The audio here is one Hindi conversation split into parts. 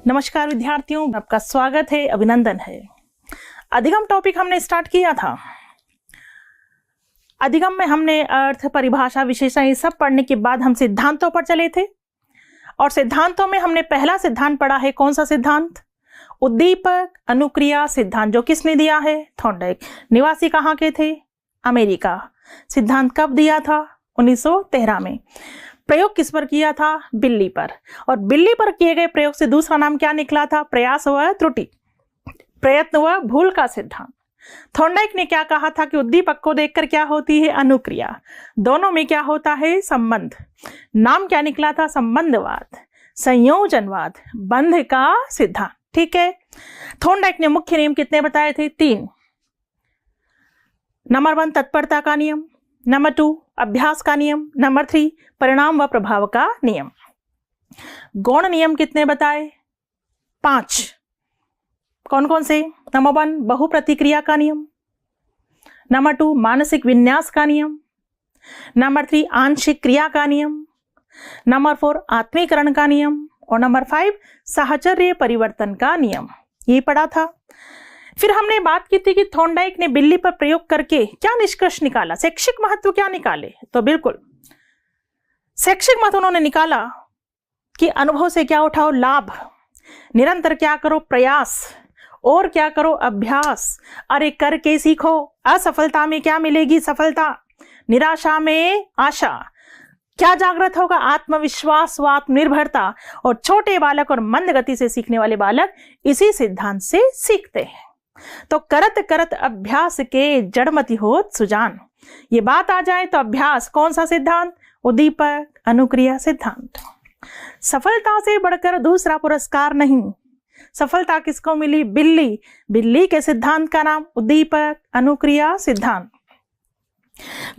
नमस्कार विद्यार्थियों, आपका स्वागत है, अभिनंदन है। अधिगम टॉपिक हमने स्टार्ट किया था। अधिगम में हमने अर्थ, परिभाषा, विशेषण ये सब पढ़ने के बाद हम सिद्धांतों पर चले थे और सिद्धांतों में हमने पहला सिद्धांत पढ़ा है। कौन सा सिद्धांत? उद्दीपक अनुक्रिया सिद्धांत, जो किसने दिया है? थॉर्नडाइक। निवासी कहाँ के थे? अमेरिका। सिद्धांत कब दिया था? 1913 में। प्रयोग किस पर किया था? बिल्ली पर। और बिल्ली पर किए गए प्रयोग से दूसरा नाम क्या निकला था? प्रयास व त्रुटि, प्रयत्न व भूल का सिद्धांत। थॉर्नडाइक ने क्या कहा था कि उद्दीपक को देखकर क्या होती है? अनुक्रिया। दोनों में क्या होता है? संबंध। नाम क्या निकला था? संबंधवाद, संयोजनवाद, बंध का सिद्धांत। ठीक है। थॉर्नडाइक ने मुख्य नियम कितने बताए थे? 3। नंबर 1 तत्परता का नियम, नंबर 2 अभ्यास का नियम, नंबर 3 परिणाम व प्रभाव का नियम। गौण नियम कितने बताए? 5। कौन कौन से? नंबर 1 बहुप्रतिक्रिया का नियम, नंबर 2 मानसिक विन्यास का नियम, नंबर 3 आंशिक क्रिया का नियम, नंबर 4 आत्मीकरण का नियम और नंबर 5 साहचर्य परिवर्तन का नियम। ये पढ़ा था। फिर हमने बात की थी कि थॉर्नडाइक ने बिल्ली पर प्रयोग करके क्या निष्कर्ष निकाला, शैक्षिक महत्व क्या निकाले? तो बिल्कुल शैक्षिक महत्व उन्होंने निकाला कि अनुभव से क्या उठाओ? लाभ। निरंतर क्या करो? प्रयास। और क्या करो? अभ्यास। अरे करके सीखो। असफलता में क्या मिलेगी? सफलता। निराशा में आशा। क्या जागृत होगा? आत्मविश्वास व आत्मनिर्भरता। और छोटे बालक और मंद गति से सीखने वाले बालक इसी सिद्धांत से सीखते हैं। तो करत करत अभ्यास के जड़मति होत सुजान। ये बात आ जाए तो अभ्यास कौन सा सिद्धांत? उद्दीपक अनुक्रिया सिद्धांत। सफलता से बढ़कर दूसरा पुरस्कार नहीं। सफलता किसको मिली? बिल्ली। बिल्ली के सिद्धांत का नाम उद्दीपक अनुक्रिया सिद्धांत।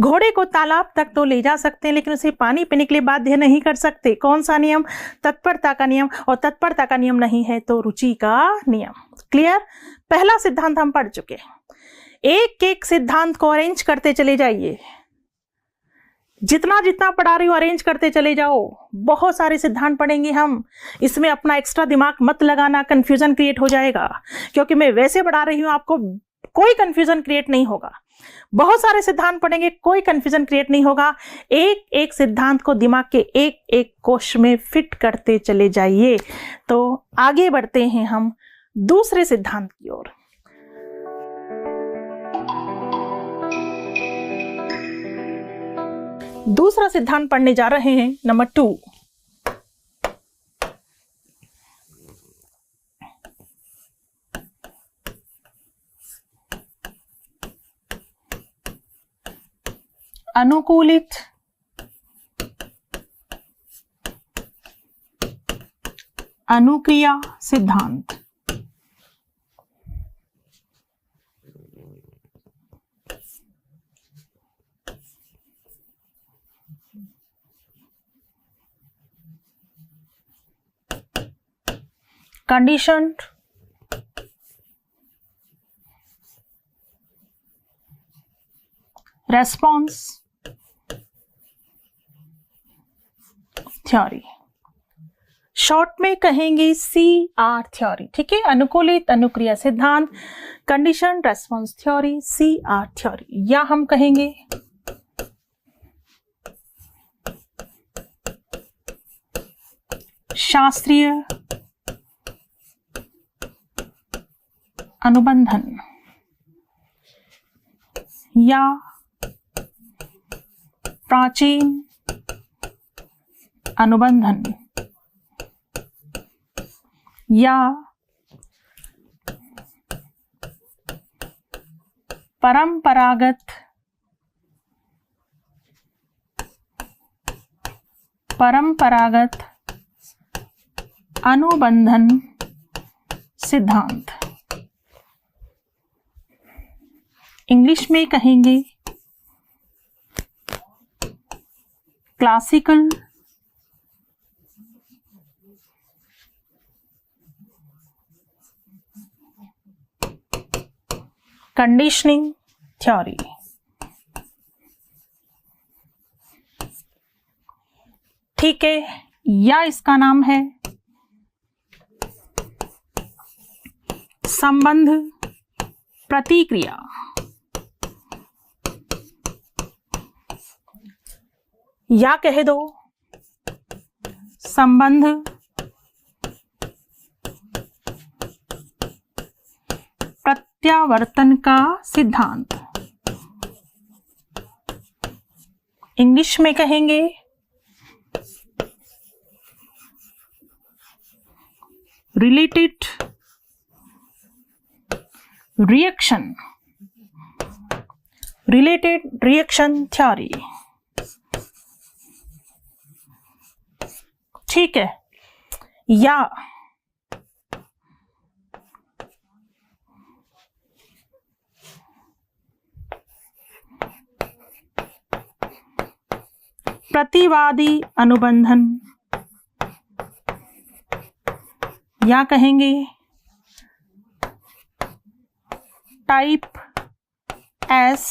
घोड़े को तालाब तक तो ले जा सकते हैं लेकिन उसे पानी पीने के लिए बाध्य नहीं कर सकते। कौन सा नियम? तत्परता का नियम। और तत्परता का नियम नहीं है तो रुचि का नियम। क्लियर? पहला सिद्धांत हम पढ़ चुके। एक एक सिद्धांत को अरेंज करते चले जाइए। जितना जितना पढ़ा रही हूं अरेंज करते चले जाओ। बहुत सारे सिद्धांत पढ़ेंगे हम। इसमें अपना एक्स्ट्रा दिमाग मत लगाना, कंफ्यूजन क्रिएट हो जाएगा। क्योंकि मैं वैसे पढ़ा रही हूं, आपको कोई कंफ्यूजन क्रिएट नहीं होगा। बहुत सारे सिद्धांत पढ़ेंगे, कोई कंफ्यूजन क्रिएट नहीं होगा। एक एक सिद्धांत को दिमाग के एक एक कोश में फिट करते चले जाइए। तो आगे बढ़ते हैं हम दूसरे सिद्धांत की ओर। दूसरा सिद्धांत पढ़ने जा रहे हैं, नंबर 2। अनुकूलित अनुक्रिया सिद्धांत। Conditioned response theory. शॉर्ट में कहेंगे CR थ्योरी। ठीक है। अनुकूलित अनुक्रिया सिद्धांत, condition response theory, CR theory, या हम कहेंगे शास्त्रीय अनुबंधन या प्राचीन अनुबंधन या परंपरागत अनुबंधन सिद्धांत। इंग्लिश में कहेंगे क्लासिकल कंडीशनिंग थ्योरी। ठीक है, या इसका नाम है संबंध प्रतिक्रिया। या कह दो संबंध प्रत्यावर्तन का सिद्धांत। इंग्लिश में कहेंगे related reaction, related reaction theory. ठीक है। या प्रतिवादी अनुबंधन, या कहेंगे टाइप एस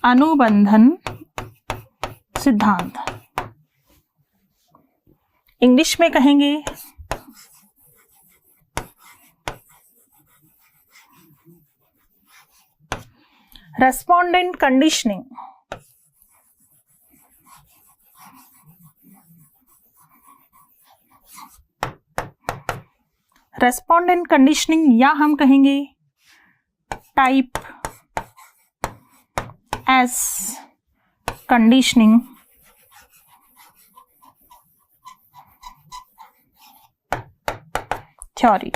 अनुबंधन सिद्धांत। इंग्लिश में कहेंगे रेस्पोंडेंट कंडीशनिंग, रेस्पोंडेंट कंडीशनिंग, या हम कहेंगे टाइप एस कंडीशनिंग थ्योरी।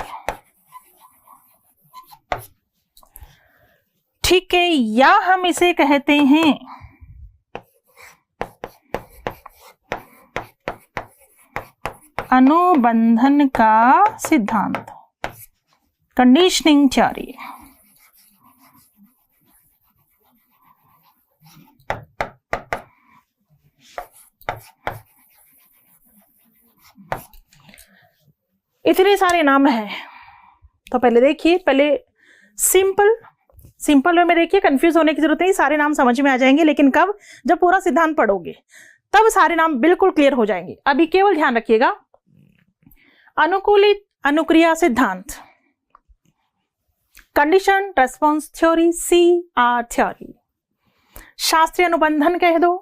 ठीक है। या हम इसे कहते हैं अनुबंधन का सिद्धांत, कंडीशनिंग थ्योरी। इतने सारे नाम हैं, तो पहले देखिए, पहले सिंपल वे में देखिए, कंफ्यूज होने की जरूरत नहीं, सारे नाम समझ में आ जाएंगे। लेकिन कब? जब पूरा सिद्धांत पढ़ोगे तब सारे नाम बिल्कुल क्लियर हो जाएंगे। अभी केवल ध्यान रखिएगा, अनुकूलित अनुक्रिया सिद्धांत, condition response theory, CR theory. शास्त्रीय अनुबंधन कह दो,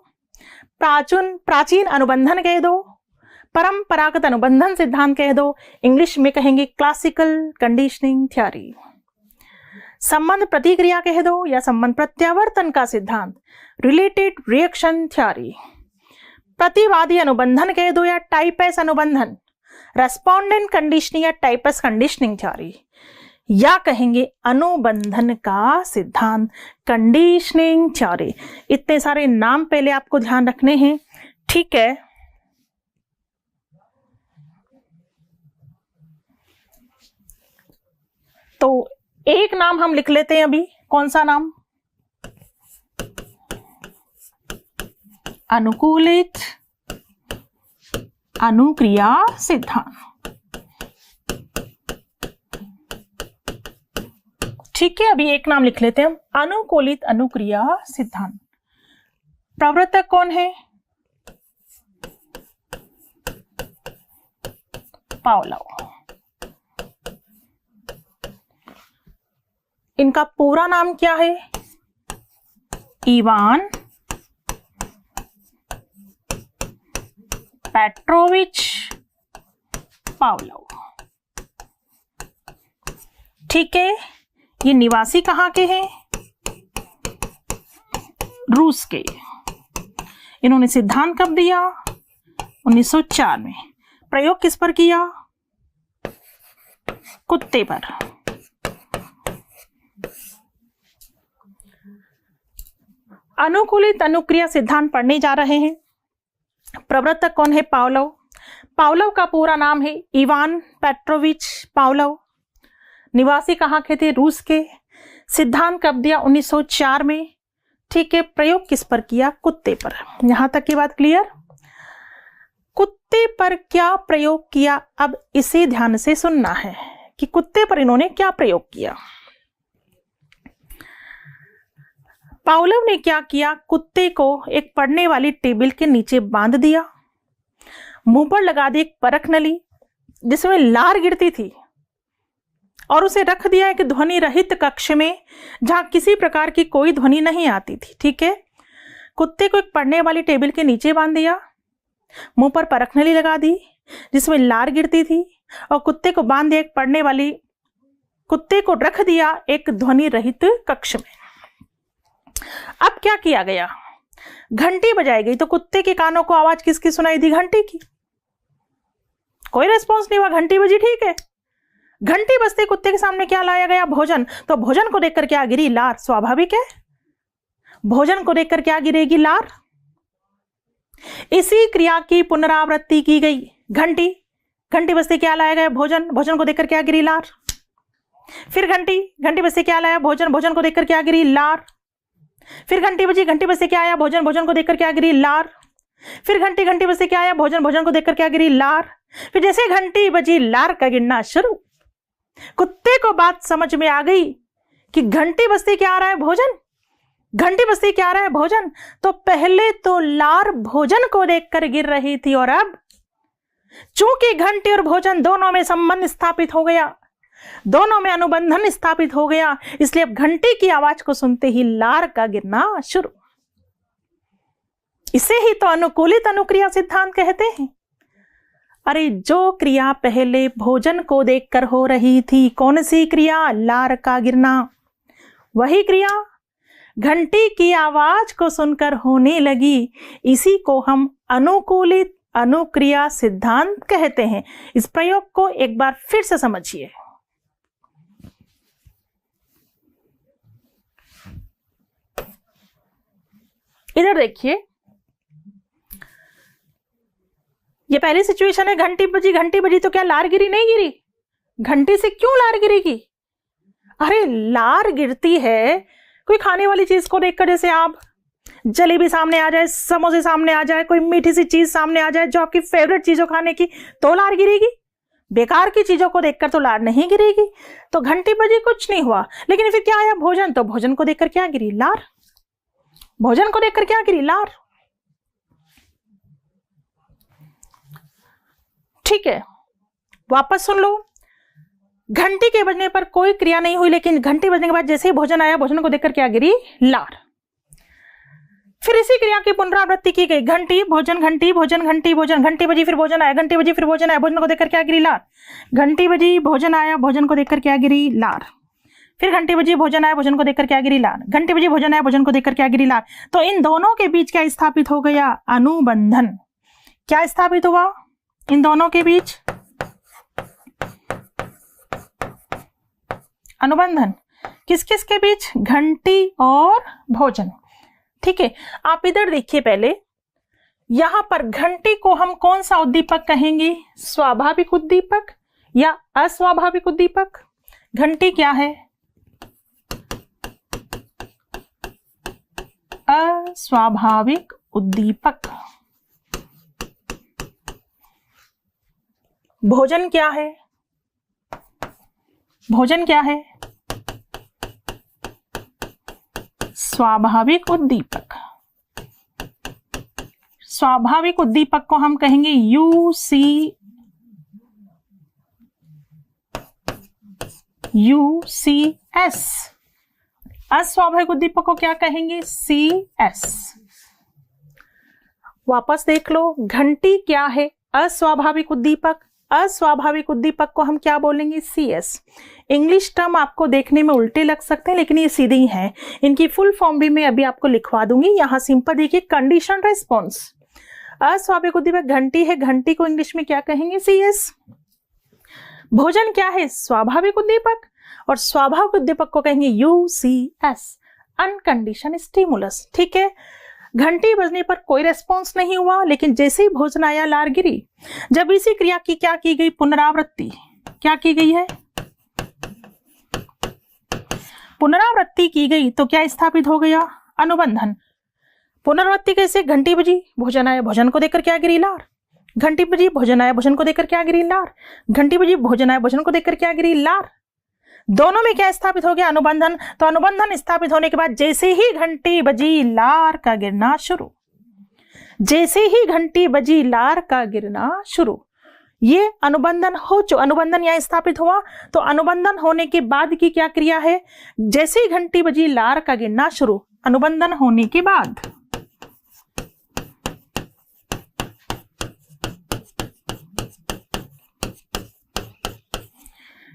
प्राचीन अनुबंधन कह दो, परंपरागत अनुबंधन सिद्धांत कह दो। इंग्लिश में कहेंगे क्लासिकल कंडीशनिंग थ्योरी। संबंध प्रतिक्रिया कह दो या संबंध प्रत्यावर्तन का सिद्धांत, रिलेटेड रिएक्शन थ्योरी। प्रतिवादी अनुबंधन कह दो या टाइप एस अनुबंधन, रेस्पोंडेंट कंडीशनिंग या टाइप एस कंडीशनिंग थ्योरी। या कहेंगे अनुबंधन का सिद्धांत, कंडीशनिंग थ्योरी। इतने सारे नाम पहले आपको ध्यान रखने हैं। ठीक है। तो एक नाम हम लिख लेते हैं अभी। कौन सा नाम? अनुकूलित अनुक्रिया सिद्धांत। ठीक है, अभी एक नाम लिख लेते हैं हम, अनुकूलित अनुक्रिया सिद्धांत। प्रवर्तक कौन है? पावलोव। इनका पूरा नाम क्या है? Ivan Petrovich Pavlov. ठीक है। ये निवासी कहाँ के हैं? रूस के। इन्होंने सिद्धांत कब दिया? 1904 में। प्रयोग किस पर किया? कुत्ते पर। अनुकूलित अनुक्रिया सिद्धांत पढ़ने जा रहे हैं। प्रवर्तक कौन है? पावलोव। पावलोव का पूरा नाम है इवान पेट्रोविच पावलोव। निवासी कहाँ के थे? रूस के। सिद्धांत कब दिया? 1904 में। ठीक है। प्रयोग किस पर किया? कुत्ते पर। यहां तक की बात क्लियर? कुत्ते पर क्या प्रयोग किया, अब इसे ध्यान से सुनना है कि कुत्ते पर इन्होंने क्या प्रयोग किया। पावलोव ने क्या किया? कुत्ते को एक पड़ने वाली टेबल के नीचे बांध दिया, मुंह पर लगा दी एक परख नली, जिसमें लार गिरती थी और उसे रख दिया एक ध्वनि रहित कक्ष में जहां किसी प्रकार की कोई ध्वनि नहीं आती थी। ठीक है, कुत्ते को एक पढ़ने वाली टेबल के नीचे बांध दिया, मुंह पर परखनली लगा दी जिसमें लार गिरती थी और कुत्ते को बांध दिया एक पढ़ने वाली, कुत्ते को रख दिया एक ध्वनि रहित कक्ष में। अब क्या किया गया, घंटी बजाई गई तो कुत्ते के कानों को आवाज किसकी सुनाई दी, घंटी की। कोई रेस्पॉन्स नहीं हुआ, घंटी बजी, ठीक है। घंटी बजते कुत्ते के सामने क्या लाया गया, भोजन। तो भोजन को देखकर क्या गिरी, लार, स्वाभाविक है, भोजन को देखकर क्या गिरेगी, लार। इसी क्रिया की पुनरावृत्ति की गई, घंटी, घंटी बजते क्या लाया गया, भोजन, भोजन को देखकर क्या गिरी, लार। फिर घंटी, घंटी बजते क्या लाया, भोजन, भोजन को देखकर क्या गिरी, लार। फिर घंटी बजी, घंटी बजते क्या आया, भोजन, भोजन को देखकर क्या गिरी, लार। फिर घंटी, घंटी बजते क्या आया, भोजन, भोजन को देखकर क्या गिरी, लार। फिर जैसे घंटी बजी, लार का गिरना शुरू। कुत्ते को बात समझ में आ गई कि घंटी बजते क्या आ रहा है, भोजन, घंटी बजते क्या आ रहा है, भोजन। तो पहले तो लार भोजन को देखकर गिर रही थी और अब चूंकि घंटी और भोजन दोनों में संबंध स्थापित हो गया, दोनों में अनुबंधन स्थापित हो गया, इसलिए अब घंटी की आवाज को सुनते ही लार का गिरना शुरू। इसे ही तो अनुकूलित अनुक्रिया सिद्धांत कहते हैं। अरे जो क्रिया पहले भोजन को देखकर हो रही थी, कौन सी क्रिया, लार का गिरना, वही क्रिया घंटी की आवाज को सुनकर होने लगी। इसी को हम अनुकूलित अनुक्रिया सिद्धांत कहते हैं। इस प्रयोग को एक बार फिर से समझिए। इधर देखिए, ये पहली सिचुएशन है, घंटी बजी तो क्या लार गिरी, नहीं गिरी। घंटी से क्यों लार गिरेगी, अरे लार गिरती है कोई खाने वाली चीज को देखकर, जैसे आप जलेबी सामने आ जाए, समोसे सामने आ जाए, कोई मीठी सी चीज सामने आ जाए जो आपकी फेवरेट चीजों खाने की, तो लार गिरेगी। बेकार की चीजों को देखकर तो लार नहीं गिरेगी। तो घंटी बजी, कुछ नहीं हुआ, लेकिन फिर क्या आया, भोजन, तो भोजन को देखकर क्या गिरी, लार। भोजन को देखकर क्या गिरी, लार। ठीक है, वापस सुन लो। घंटी के बजने पर कोई क्रिया नहीं हुई, लेकिन घंटी बजने के बाद जैसे ही भोजन आया, भोजन को देखकर क्या गिरी, लार। फिर इसी क्रिया की पुनरावृत्ति की गई, घंटी भोजन, घंटी भोजन, घंटी भोजन, घंटी बजी फिर भोजन आया, घंटी बजी फिर भोजन आया, भोजन को देखकर क्या गिरी, लार। घंटी बजी, भोजन आया, भोजन को देखकर क्या गिरी, लार। फिर घंटी बजी, भोजन आया, भोजन को देखकर क्या गिरी, लार। घंटी बजी, भोजन आया, भोजन को देखकर क्या गिरी, लार। तो इन दोनों के बीच क्या स्थापित हो गया, अनुबंधन। क्या स्थापित हुआ इन दोनों के बीच, अनुबंधन। किस किस के बीच, घंटी और भोजन। ठीक है, आप इधर देखिए, पहले यहां पर घंटी को हम कौन सा उद्दीपक कहेंगे, स्वाभाविक उद्दीपक या अस्वाभाविक उद्दीपक। घंटी क्या है, अस्वाभाविक उद्दीपक। भोजन क्या है, भोजन क्या है, स्वाभाविक उद्दीपक। स्वाभाविक उद्दीपक को हम कहेंगे UCS। अस्वाभाविक उद्दीपक को क्या कहेंगे, CS। वापस देख लो, घंटी क्या है, अस्वाभाविक उद्दीपक। अस्वाभाविक उद्दीपक को हम क्या बोलेंगे, CS। इंग्लिश टर्म आपको देखने में उल्टे लग सकते हैं, लेकिन ये सीधे ही हैं। इनकी फुल फॉर्म भी मैं अभी आपको लिखवा दूंगी। यहां सिंपल देखिए, कंडीशन रेस्पॉन्स। अस्वाभाविक उद्दीपक घंटी है, घंटी को इंग्लिश में क्या कहेंगे, CS। भोजन क्या है, स्वाभाविक उद्दीपक, और स्वाभाविक उद्दीपक को कहेंगे UCS, अनकंडीशन स्टिमुलस। ठीक है, घंटी बजने पर कोई रेस्पॉन्स नहीं हुआ, लेकिन जैसे ही भोजन आया, लार गिरी। जब इसी क्रिया की क्या की गई, पुनरावृत्ति। क्या की गई है, पुनरावृत्ति की गई, तो क्या स्थापित हो गया, अनुबंधन। पुनरावृत्ति कैसे, घंटी बजी, भोजन आया, भोजन को देखकर क्या गिरी, लार। घंटी बजी, भोजन आया, भोजन को देखकर क्या गिरी, लार। घंटी बजी, भोजन आया, भोजन को देखकर क्या गिरी, लार। दोनों में क्या स्थापित हो गया, अनुबंधन। तो अनुबंधन स्थापित होने के बाद जैसे ही घंटी बजी, लार का गिरना शुरू। जैसे ही घंटी बजी, लार का गिरना शुरू। ये अनुबंधन अनुबंधन यहाँ स्थापित हुआ, तो अनुबंधन होने के बाद की क्या क्रिया है? जैसे ही घंटी बजी लार का गिनना शुरू, अनुबंधन होने के बाद।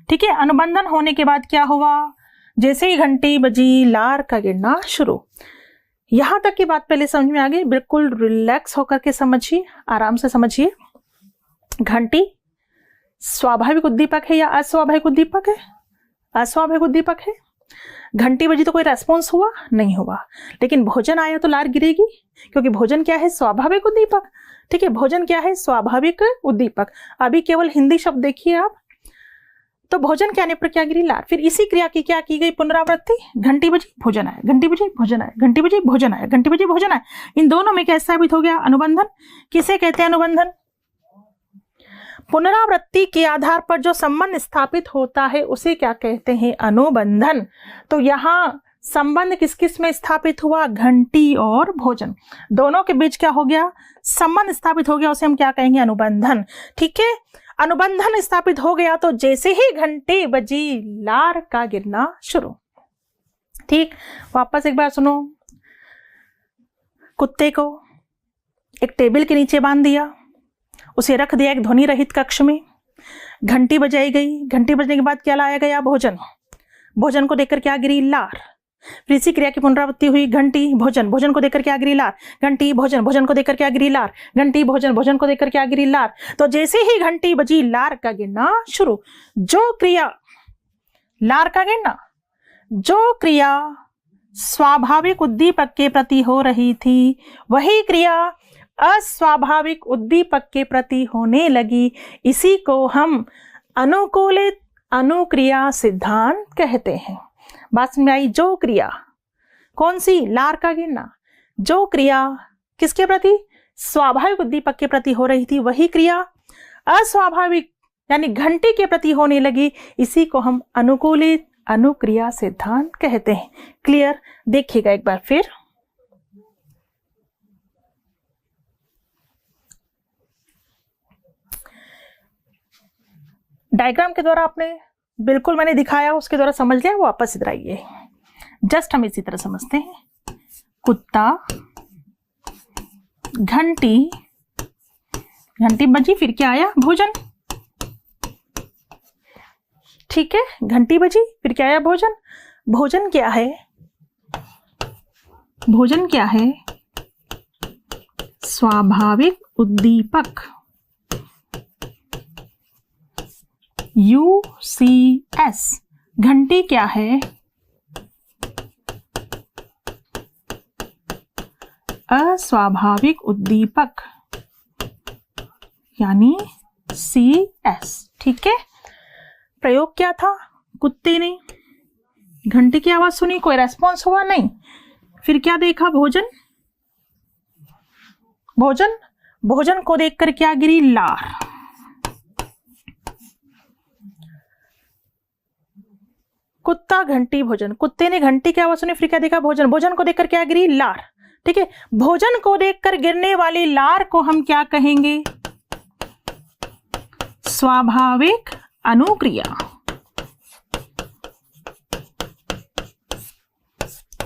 ठीक है, अनुबंधन होने के बाद क्या हुआ? जैसे ही घंटी बजी लार का गिनना शुरू। यहां तक की बात पहले समझ में आ गई? बिल्कुल रिलैक्स होकर के समझिए, आराम से समझिए। घंटी स्वाभाविक उद्दीपक है या अस्वाभाविक उद्दीपक है? अस्वाभाविक उद्दीपक है। घंटी बजी तो कोई रेस्पॉन्स हुआ नहीं हुआ, लेकिन भोजन आया तो लार गिरेगी, क्योंकि भोजन क्या है? स्वाभाविक उद्दीपक। ठीक है, भोजन क्या है? स्वाभाविक उद्दीपक। अभी केवल हिंदी शब्द देखिए आप, तो भोजन के आने पर क्या गिरी? लार। फिर इसी क्रिया की क्या की गई? पुनरावृत्ति। घंटी बजी भोजन आया, घंटी बजी भोजन आया, घंटी बजी भोजन आया, घंटी बजी भोजन आया। इन दोनों में क्या साबित हो गया? अनुबंधन। किसे कहते हैं अनुबंधन? पुनरावृत्ति के आधार पर जो संबंध स्थापित होता है उसे क्या कहते हैं? अनुबंधन। तो यहाँ संबंध किस किस में स्थापित हुआ? घंटी और भोजन, दोनों के बीच क्या हो गया? संबंध स्थापित हो गया, उसे हम क्या कहेंगे? अनुबंधन। ठीक है, अनुबंधन स्थापित हो गया तो जैसे ही घंटी बजी लार का गिरना शुरू। ठीक, वापस एक बार सुनो। कुत्ते को एक टेबल के नीचे बांध दिया, उसे रख दिया एक ध्वनि रहित कक्ष में। घंटी बजाई गई, घंटी बजने के बाद क्या लाया गया? भोजन। भोजन को देखकर क्या गिरी? लार। फिर इसी क्रिया की पुनरावृत्ति हुई। घंटी भोजन, भोजन को देखकर क्या गिरी? लार। घंटी भोजन, भोजन को देखकर क्या गिरी? लार। घंटी भोजन, भोजन को देखकर क्या गिरी? लार। तो जैसे ही घंटी बजी लार का गिरना शुरू। जो क्रिया लार का गिरना, जो क्रिया स्वाभाविक उद्दीपक के प्रति हो रही थी, वही क्रिया अस्वाभाविक उद्दीपक के प्रति होने लगी। इसी को हम अनुकूलित अनुक्रिया सिद्धांत कहते हैं। बात समझ में आई? जो क्रिया कौन सी? लार का गिरना। जो क्रिया किसके प्रति? स्वाभाविक उद्दीपक के प्रति हो रही थी, वही क्रिया अस्वाभाविक यानी घंटी के प्रति होने लगी। इसी को हम अनुकूलित अनुक्रिया सिद्धांत कहते हैं। क्लियर? देखिएगा एक बार फिर। डायग्राम के द्वारा आपने बिल्कुल मैंने दिखाया, उसके द्वारा समझ लिया, वापस इधर आइए। जस्ट हम इसी तरह समझते हैं। कुत्ता, घंटी, घंटी बजी, फिर क्या आया? भोजन। ठीक है, घंटी बजी, फिर क्या आया? भोजन। भोजन क्या है? भोजन क्या है? स्वाभाविक उद्दीपक, UCS। घंटी क्या है? अस्वाभाविक उद्दीपक यानी CS। ठीक है, प्रयोग क्या था? कुत्ते ने घंटी की आवाज सुनी, कोई रेस्पॉन्स हुआ नहीं, फिर क्या देखा? भोजन। भोजन, भोजन को देखकर क्या गिरी? लार। कुत्ता, घंटी, भोजन। कुत्ते ने घंटी की आवाज सुनी, फिर क्या देखा? भोजन। भोजन को देखकर क्या गिरी? लार। ठीक है, भोजन को देखकर गिरने वाली लार को हम क्या कहेंगे? स्वाभाविक अनुक्रिया,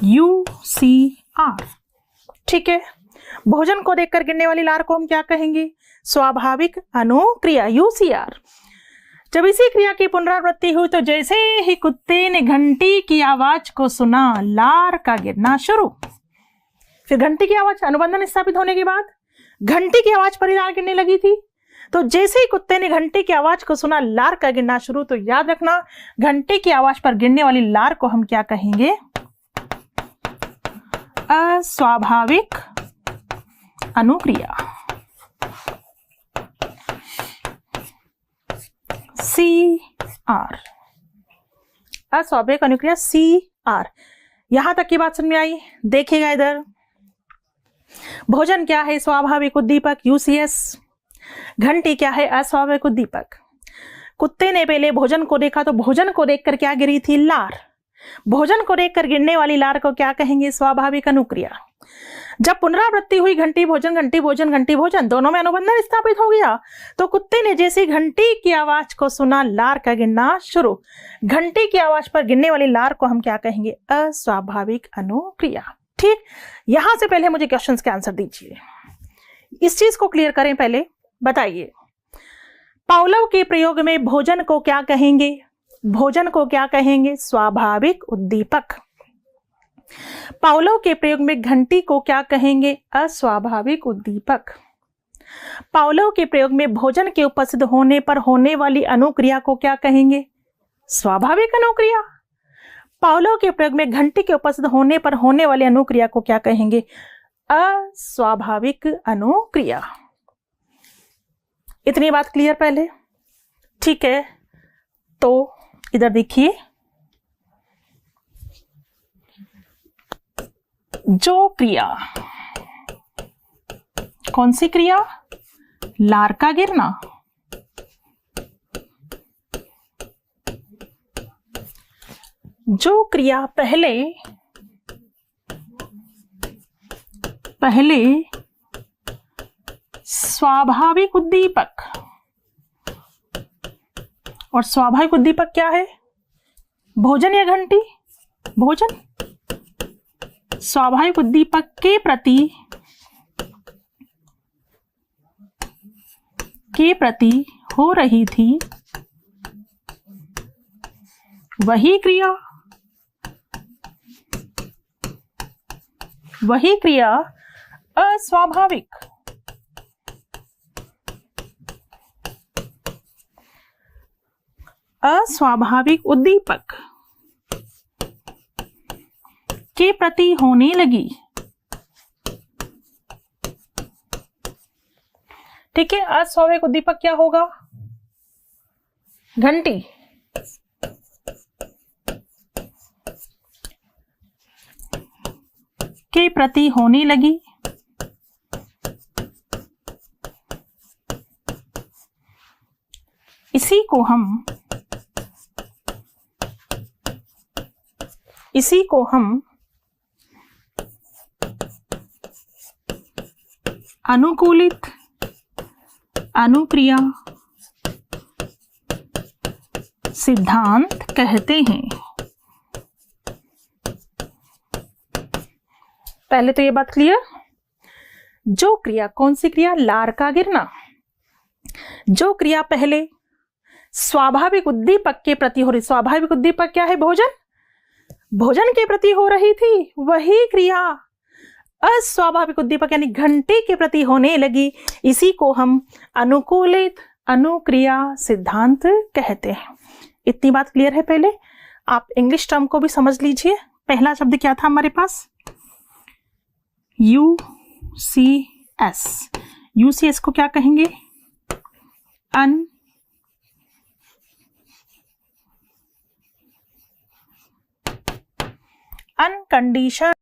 UCR। ठीक है, भोजन को देखकर गिरने वाली लार को हम क्या कहेंगे? स्वाभाविक अनुक्रिया, UCR। जब इसी क्रिया की पुनरावृत्ति हुई तो जैसे ही कुत्ते ने घंटी की आवाज को सुना, लार का गिरना शुरू। फिर घंटी की आवाज, अनुबंधन स्थापित होने के बाद घंटी की आवाज पर ही लार गिरने लगी थी। तो जैसे ही कुत्ते ने घंटी की आवाज को सुना, लार का गिरना शुरू। तो याद रखना, घंटी की आवाज पर गिरने वाली लार को हम क्या कहेंगे? अस्वाभाविक अनुक्रिया, CR। अस्वाभाविक अनुक्रिया CR। यहां तक की बात समझ में आई? देखिएगा इधर। भोजन क्या है? स्वाभाविक उद्दीपक, UCS। घंटी क्या है? अस्वाभाविक उद्दीपक। कुत्ते ने पहले भोजन को देखा तो भोजन को देखकर क्या गिरी थी? लार। भोजन को देखकर गिरने वाली लार को क्या कहेंगे? स्वाभाविक अनुक्रिया। जब पुनरावृत्ति हुई घंटी भोजन घंटी भोजन घंटी भोजन, दोनों में अनुबंधन स्थापित हो गया। तो कुत्ते ने जैसी घंटी की आवाज को सुना, लार का गिनना शुरू। घंटी की आवाज पर गिनने वाली लार को हम क्या कहेंगे? अस्वाभाविक अनुक्रिया। ठीक, यहां से पहले मुझे क्वेश्चंस के आंसर दीजिए, इस चीज को क्लियर करें। पहले बताइए, पावलोव के प्रयोग में भोजन को क्या कहेंगे? भोजन को क्या कहेंगे? स्वाभाविक उद्दीपक। पावलोव के प्रयोग में घंटी को क्या कहेंगे? अस्वाभाविक उद्दीपक। पावलोव के प्रयोग में भोजन के उपस्थित होने पर होने वाली अनुक्रिया को क्या कहेंगे? स्वाभाविक अनुक्रिया। पावलोव के प्रयोग में घंटी के उपस्थित होने पर होने वाली अनुक्रिया को क्या कहेंगे? अस्वाभाविक अनुक्रिया। इतनी बात क्लियर पहले? ठीक है, तो इधर देखिए, जो क्रिया, कौन सी क्रिया? लार का गिरना। जो क्रिया पहले स्वाभाविक उद्दीपक, और स्वाभाविक उद्दीपक क्या है? भोजन या घंटी? भोजन। स्वाभाविक उद्दीपक के प्रति हो रही थी वही क्रिया अस्वाभाविक उद्दीपक के प्रति होने लगी। ठीक है, अस्वाभाविक उद्दीपक क्या होगा? घंटी। के प्रति होने लगी। इसी को हम अनुकूलित अनुक्रिया सिद्धांत कहते हैं। पहले तो ये बात क्लियर, जो क्रिया, कौन सी क्रिया? लार का गिरना। जो क्रिया पहले स्वाभाविक उद्दीपक के प्रति हो रही, स्वाभाविक उद्दीपक क्या है? भोजन। भोजन के प्रति हो रही थी, वही क्रिया अस्वाभाविक उद्दीपक यानी घंटी के प्रति होने लगी। इसी को हम अनुकूलित अनुक्रिया सिद्धांत कहते हैं। इतनी बात क्लियर है? पहले आप इंग्लिश टर्म को भी समझ लीजिए। पहला शब्द क्या था हमारे पास? UCS। UCS को क्या कहेंगे? अनकंडीशनल